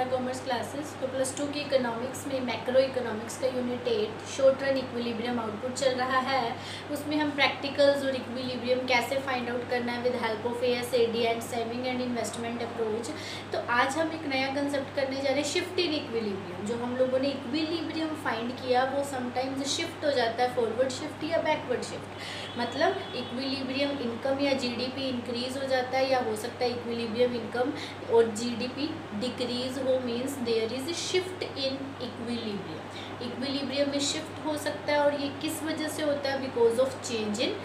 Infra commerce classes. तो +2 की economics में मैक्रो इकोनॉमिक्स का unit 8 short run equilibrium output चल रहा है। उसमें हम प्रैक्टिकल्स और इक्विलिब्रियम कैसे फाइंड आउट करना है with help of ASAD and saving and investment approach. तो आज हम एक नया कंसेप्ट करने जा रहे हैं, शिफ्ट इन इक्विलिब्रियम। जो हम लोगों ने इक्विलिब्रियम फाइंड किया वो समटाइम्स शिफ्ट हो जाता है, फॉरवर्ड शिफ्ट या बैकवर्ड शिफ्ट। मतलब इक्विलिब्रियम इनकम या GDP इंक्रीज हो जाता है, या हो सकता है इक्विलिब्रियम इनकम और GDP डिक्रीज हो, means there is shift in equilibrium. Equilibrium में शिफ्ट हो सकता है और ये किस वजह से होता है? Because of change in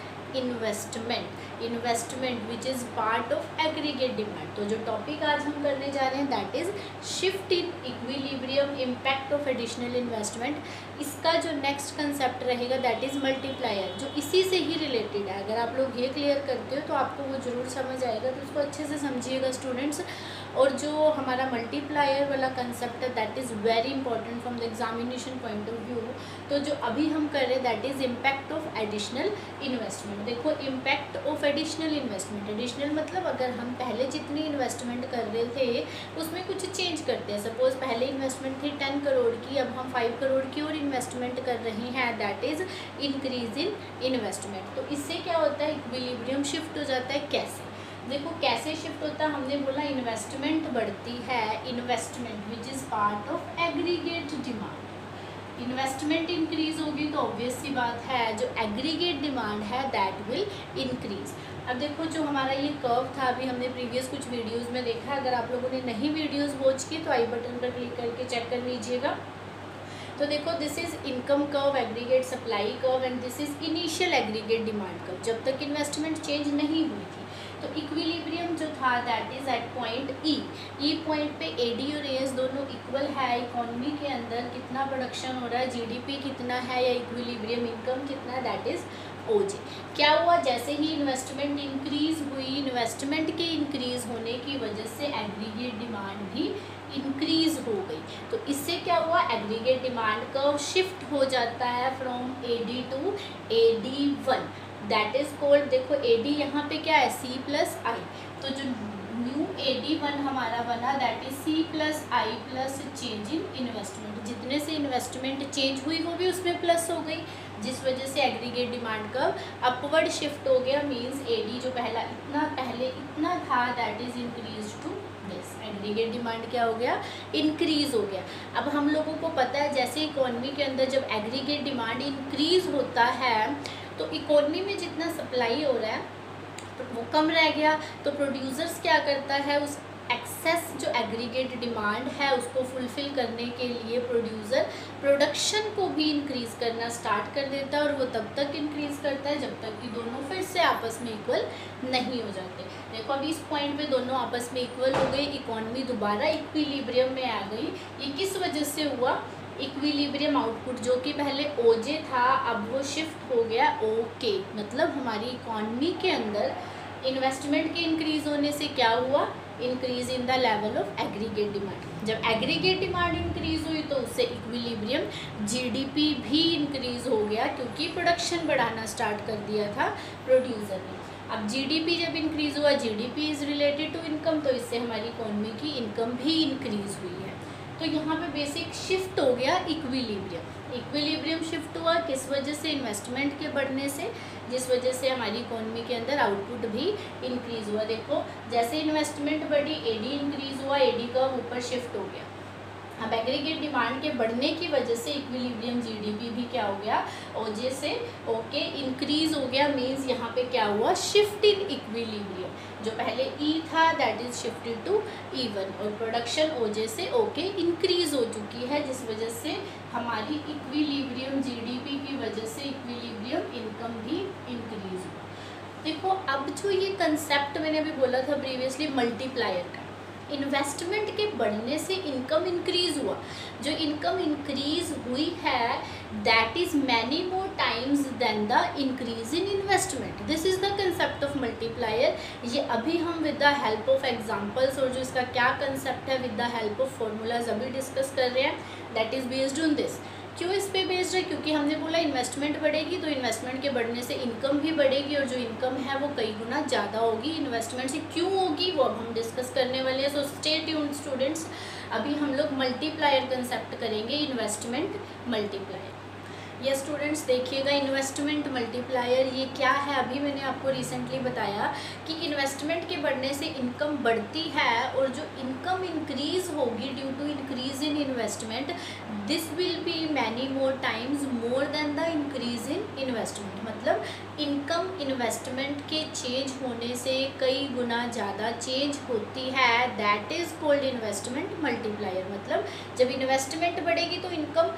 investment which is part of aggregate demand. तो जो टॉपिक आज हम करने जा रहे हैं that is shift in equilibrium, impact of additional investment. इसका जो नेक्स्ट कंसेप्ट रहेगा दैट इज़ मल्टीप्लायर, जो इसी से ही रिलेटेड है। अगर आप लोग ये क्लियर करते हो तो आपको वो ज़रूर समझ आएगा, तो उसको अच्छे से समझिएगा स्टूडेंट्स। और जो हमारा मल्टीप्लायर वाला कंसेप्ट है that is very important from the examination point of view. तो जो अभी हम कर रहे हैं that is impact of additional investment. देखो, impact of additional investment, additional मतलब अगर हम पहले जितनी इन्वेस्टमेंट कर रहे थे उसमें कुछ चेंज करते हैं। सपोज पहले इन्वेस्टमेंट थी 10 करोड़ की, अब हम 5 करोड़ की और इन्वेस्टमेंट कर रहे हैं, that is increase in investment. तो इससे क्या होता है? इक्विलिब्रियम शिफ्ट हो जाता है। कैसे? देखो कैसे शिफ्ट होता है। हमने बोला इन्वेस्टमेंट बढ़ती है, investment which is part of aggregate demand. Investment increase होगी तो ऑब्वियस सी बात है जो एग्रीगेट डिमांड है दैट विल इंक्रीज। अब देखो जो हमारा ये कर्व था, अभी हमने प्रीवियस कुछ वीडियोस में देखा। अगर आप लोगों ने नहीं वीडियोस वॉच की तो आई बटन पर क्लिक करके चेक कर लीजिएगा। तो देखो this is income curve, aggregate supply curve and this is initial aggregate demand curve, जब तक इन्वेस्टमेंट चेंज नहीं हुई थी। तो इक्विलिब्रियम जो था that is at point E point पे AD और AS दोनों इक्वल है। इकोनॉमी के अंदर कितना प्रोडक्शन हो रहा है, GDP कितना है या इक्विलिब्रियम इनकम कितना है, दैट इज़ OJ। क्या हुआ? जैसे ही इन्वेस्टमेंट इंक्रीज हुई, इन्वेस्टमेंट के इंक्रीज होने की वजह से एग्रीगेट डिमांड भी इंक्रीज हो गई। तो इससे क्या हुआ? एग्रीगेट डिमांड कर्व शिफ्ट हो जाता है from AD to AD1, that is called, देखो AD यहाँ पे क्या है? C+I। तो जो न्यू AD1 हमारा बना that is C+I plus change in investment. जितने से इन्वेस्टमेंट चेंज हुई वो भी उसमें प्लस हो गई, जिस वजह से aggregate demand curve upward shift हो गया। मींस AD जो पहले इतना था that is increase to this. Aggregate demand क्या हो गया? इंक्रीज हो गया। अब हम लोगों को पता है जैसे इकोनॉमी के अंदर जब एग्रीगेट डिमांड इंक्रीज होता है तो इकोनॉमी में जितना सप्लाई हो रहा है वो कम रह गया। तो प्रोड्यूसर्स क्या करता है? उस एक्सेस जो एग्रीगेट डिमांड है उसको फुलफिल करने के लिए प्रोड्यूसर प्रोडक्शन को भी इंक्रीज़ करना स्टार्ट कर देता है, और वो तब तक इंक्रीज़ करता है जब तक कि दोनों फिर से आपस में इक्वल नहीं हो जाते। देखो अभी इस पॉइंट पे दोनों आपस में इक्वल हो गई, इकोनॉमी दोबारा इक्विलिब्रियम में आ गई। ये किस वजह से हुआ? इक्विलिब्रियम आउटपुट जो कि पहले OJ था अब वो शिफ्ट हो गया OK। मतलब हमारी इकोनॉमी के अंदर इन्वेस्टमेंट के इंक्रीज होने से क्या हुआ? Increase in the level of aggregate demand. जब एग्रीगेट डिमांड इंक्रीज हुई तो उससे इक्विलिब्रियम GDP भी इंक्रीज हो गया, क्योंकि प्रोडक्शन बढ़ाना स्टार्ट कर दिया था प्रोड्यूसर ने। अब GDP जब इंक्रीज हुआ, GDP is related to income, तो इससे हमारी इकोनॉमी की इनकम भी इंक्रीज हुई है। तो यहाँ पे बेसिक शिफ्ट हो गया इक्विलिब्रियम शिफ्ट हुआ किस वजह से? इन्वेस्टमेंट के बढ़ने से, जिस वजह से हमारी इकोनॉमी के अंदर आउटपुट भी इंक्रीज हुआ। देखो जैसे इन्वेस्टमेंट बढ़ी AD इंक्रीज हुआ, AD का ऊपर शिफ्ट हो गया। अब एग्रीगेट डिमांड के बढ़ने की वजह से इक्विलिब्रियम GDP भी क्या हो गया? OJ से OK इंक्रीज हो गया। मीन्स यहाँ पे क्या हुआ? Shift in equilibrium. जो पहले E था that is shifted to E1, और प्रोडक्शन OJ से OK इंक्रीज हो चुकी है, जिस वजह से हमारी इक्विलिब्रियम GDP की वजह से इक्विलिब्रियम इनकम भी इंक्रीज हुआ। देखो अब जो ये कंसेप्ट मैंने अभी बोला था प्रीवियसली मल्टीप्लायर का, इन्वेस्टमेंट के बढ़ने से इनकम इंक्रीज हुआ। जो इनकम इंक्रीज हुई है that is many more times than the increase in investment. This is the concept of multiplier. ये अभी हम with the help of examples और जो इसका क्या कंसेप्ट है with the help of formulas अभी डिस्कस कर रहे हैं, that is based on this. क्यों इस पे बेस्ड है? क्योंकि हमने बोला इन्वेस्टमेंट बढ़ेगी तो इन्वेस्टमेंट के बढ़ने से इनकम भी बढ़ेगी, और जो इनकम है वो कई गुना ज़्यादा होगी इन्वेस्टमेंट से। क्यों होगी वो अब हम डिस्कस करने वाले हैं। सो स्टे ट्यून्ड स्टूडेंट्स, अभी हम लोग मल्टीप्लायर कंसेप्ट करेंगे, इन्वेस्टमेंट मल्टीप्लायर। ये स्टूडेंट्स देखिएगा, इन्वेस्टमेंट मल्टीप्लायर ये क्या है? अभी मैंने आपको रिसेंटली बताया कि इन्वेस्टमेंट के बढ़ने से इनकम बढ़ती है, और जो इनकम इंक्रीज होगी due to increase in investment, this will be many more times more than the increase in investment. मतलब इनकम इन्वेस्टमेंट के चेंज होने से कई गुना ज़्यादा चेंज होती है, that is called investment multiplier. मतलब जब इन्वेस्टमेंट बढ़ेगी तो इनकम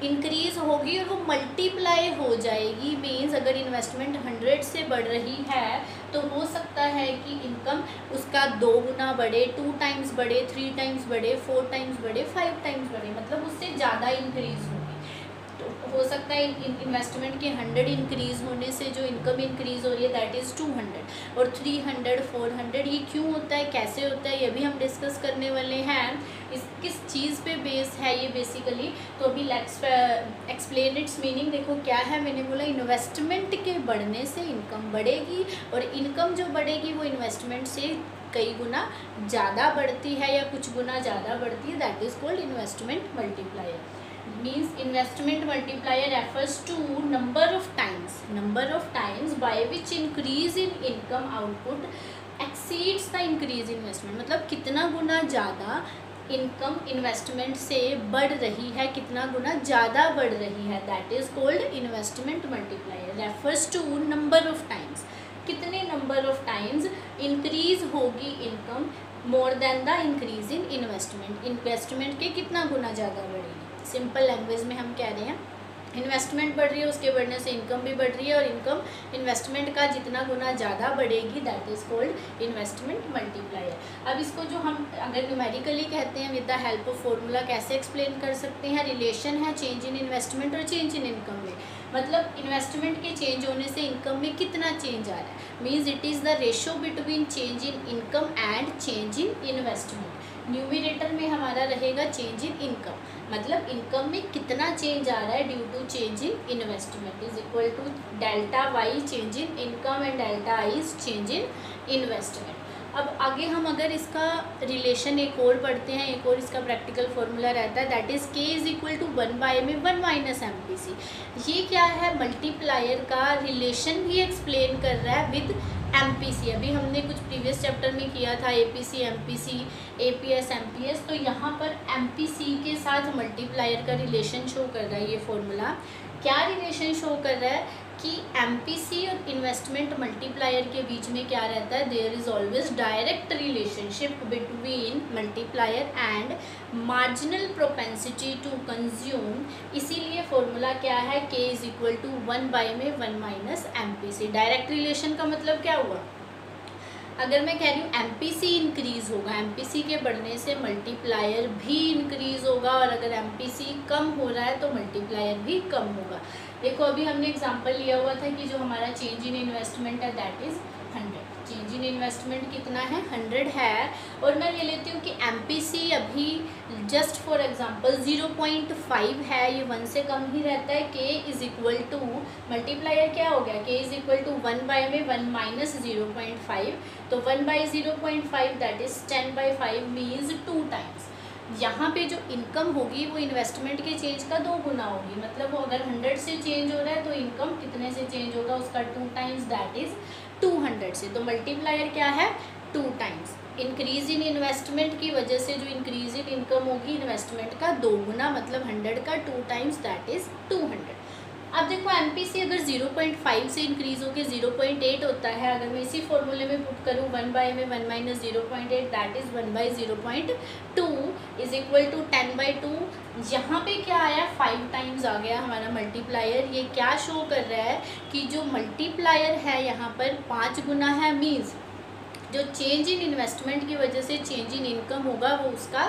इंक्रीज होगी और वो मल्टीप्लाई हो जाएगी। मीन्स अगर इन्वेस्टमेंट 100 से बढ़ रही है तो हो सकता है कि इनकम उसका 2 गुना बढ़े, 2 टाइम्स बढ़े, 3 टाइम्स बढ़े, 4 टाइम्स बढ़े, 5 टाइम्स बढ़े, मतलब उससे ज़्यादा इंक्रीज होगी। तो हो सकता है इन्वेस्टमेंट के 100 इंक्रीज होने से जो इनकम इंक्रीज हो रही है दैट इज़ 200 और 300, 400। ये क्यों होता है, कैसे होता है, ये भी हम डिस्कस करने वाले हैं। इस किस चीज़ पे बेस है ये बेसिकली, तो अभी लेट्स एक्सप्लेन इट्स मीनिंग। देखो क्या है, मैंने बोला इन्वेस्टमेंट के बढ़ने से इनकम बढ़ेगी, और इनकम जो बढ़ेगी वो इन्वेस्टमेंट से कई गुना ज़्यादा बढ़ती है या कुछ गुना ज़्यादा बढ़ती है, that is called investment multiplier. Means investment multiplier refers to number of times by which increase in income output exceeds the increase in investment। मतलब कितना गुना ज़्यादा इनकम इन्वेस्टमेंट से बढ़ रही है, कितना गुना ज़्यादा बढ़ रही है, that is called investment multiplier. Refers to number of times, कितने नंबर ऑफ टाइम्स इंक्रीज होगी income more than the increase in investment. Investment के कितना गुना ज़्यादा बढ़ेगी। सिंपल लैंग्वेज में हम कह रहे हैं इन्वेस्टमेंट बढ़ रही है, उसके बढ़ने से इनकम भी बढ़ रही है, और इनकम इन्वेस्टमेंट का जितना गुना ज़्यादा बढ़ेगी that is called investment multiplier. अब इसको जो हम अगर न्यूमेरिकली कहते हैं with the help of formula कैसे एक्सप्लेन कर सकते हैं, रिलेशन है चेंज इन इन्वेस्टमेंट और चेंज इन इनकम में। मतलब इन्वेस्टमेंट के चेंज होने से इनकम में कितना चेंज आ रहा है, means it is the ratio between change in income and change in investment. Numerator में हमारा रहेगा चेंज इन इनकम, मतलब इनकम में कितना चेंज आ रहा है due to change in investment is equal to delta Y change in income and delta I is change in investment. अब आगे हम अगर इसका रिलेशन एक और पढ़ते हैं, एक और इसका प्रैक्टिकल फॉर्मूला रहता है दैट इज़ के इज इक्वल टू 1/m में 1 माइनस MPC। ये क्या है, मल्टीप्लायर का रिलेशन भी एक्सप्लेन कर रहा है विद MPC। अभी हमने कुछ प्रीवियस चैप्टर में किया था APC, MPC, APS, MPS, तो यहाँ पर MPC के साथ मल्टीप्लायर का रिलेशन शो कर रहा है ये फॉर्मूला। क्या रिलेशन शो कर रहा है कि MPC और इन्वेस्टमेंट मल्टीप्लायर के बीच में क्या रहता है, there is always direct relationship between multiplier and marginal propensity to consume. इसीलिए फॉर्मूला क्या है, K is equal to 1/m में 1 माइनस MPC। डायरेक्ट रिलेशन का मतलब क्या हुआ, अगर मैं कह रही हूँ MPC इंक्रीज़ होगा, MPC के बढ़ने से मल्टीप्लायर भी इंक्रीज़ होगा, और अगर MPC कम हो रहा है तो मल्टीप्लायर भी कम होगा। देखो अभी हमने एग्जांपल लिया हुआ था कि जो हमारा चेंज इन इन्वेस्टमेंट है that is 100। Change in investment कितना है, 100 है, और मैं ले लेती हूँ कि MPC अभी जस्ट फॉर एग्जांपल 0.5 है, ये 1 से कम ही रहता है। K is equal to multiplier क्या हो गया, K is equal to 1/m में 1 माइनस 0.5, तो 1/0.5 दैट इज़ 10/5 मीन्स 2 टाइम्स। यहाँ पे जो इनकम होगी वो इन्वेस्टमेंट के चेंज का 2 गुना होगी। मतलब वो अगर 100 से चेंज हो रहा है तो इनकम कितने से चेंज होगा, उसका 2 टाइम्स दैट इज़ 200 से। तो मल्टीप्लायर क्या है, 2 टाइम्स। इंक्रीज इन इन्वेस्टमेंट की वजह से जो इंक्रीज इन इनकम होगी इन्वेस्टमेंट का 2 गुना, मतलब 100 का 2 टाइम्स दैट इज़ 200। अब देखो MPC अगर 0.5 से इंक्रीज होकर 0.8 होता है, अगर मैं इसी फॉर्मूले में पुट करूँ 1/m में 1 minus 0.8 that is 1/0.2 is equal to 10/2। यहाँ पे क्या आया, 5 टाइम्स आ गया हमारा मल्टीप्लायर। ये क्या शो कर रहा है कि जो मल्टीप्लायर है यहाँ पर 5 गुना है, मीन्स जो चेंज इन इन्वेस्टमेंट की वजह से चेंज इन इनकम होगा वो उसका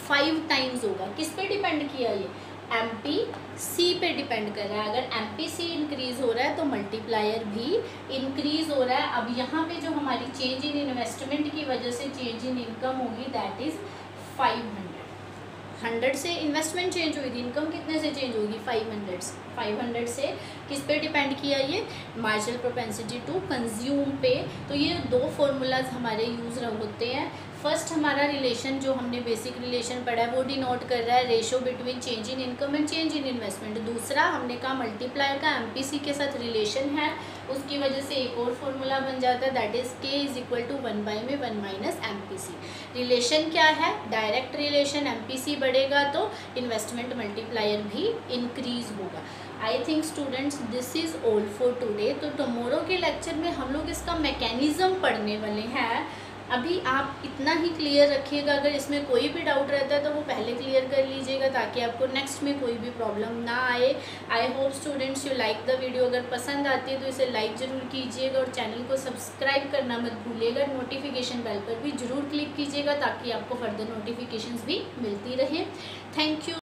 5 टाइम्स होगा। किस पे डिपेंड किया, ये MPC पे डिपेंड कर रहा है। अगर MPC इंक्रीज़ हो रहा है तो मल्टीप्लायर भी इंक्रीज़ हो रहा है। अब यहाँ पे जो हमारी चेंज इन इन्वेस्टमेंट की वजह से चेंज इन इनकम होगी दैट इज़ 500। 100 से इन्वेस्टमेंट चेंज हुई थी, इनकम कितने से चेंज होगी 500 से किस पे डिपेंड किया, ये मार्जिनल प्रोपेंसिटी टू कंज्यूम पे। तो ये दो फॉर्मूलाज हमारे यूज़ होते हैं। फर्स्ट हमारा रिलेशन जो हमने बेसिक रिलेशन पढ़ा है वो डिनोट कर रहा है ratio between change in income and change in investment. दूसरा हमने कहा मल्टीप्लायर का एमपीसी के साथ रिलेशन है, उसकी वजह से एक और फॉर्मूला बन जाता है दैट इज़ के इज इक्वल टू 1 बाई में 1 माइनस एमपीसी। रिलेशन क्या है, डायरेक्ट रिलेशन, एमपीसी बढ़ेगा तो इन्वेस्टमेंट मल्टीप्लायर भी इंक्रीज होगा। I think students this is all for today. तो टुमारो के लेक्चर में हम लोग इसका मैकेनिज़्म पढ़ने वाले हैं। अभी आप इतना ही क्लियर रखिएगा, अगर इसमें कोई भी डाउट रहता है तो वो पहले क्लियर कर लीजिएगा ताकि आपको नेक्स्ट में कोई भी प्रॉब्लम ना आए। I hope students you like the video. अगर पसंद आती है तो इसे लाइक ज़रूर कीजिएगा और चैनल को सब्सक्राइब करना मत भूलिएगा। नोटिफिकेशन बेल पर भी ज़रूर क्लिक कीजिएगा ताकि आपको फर्दर नोटिफिकेशंस भी मिलती रहे। Thank you.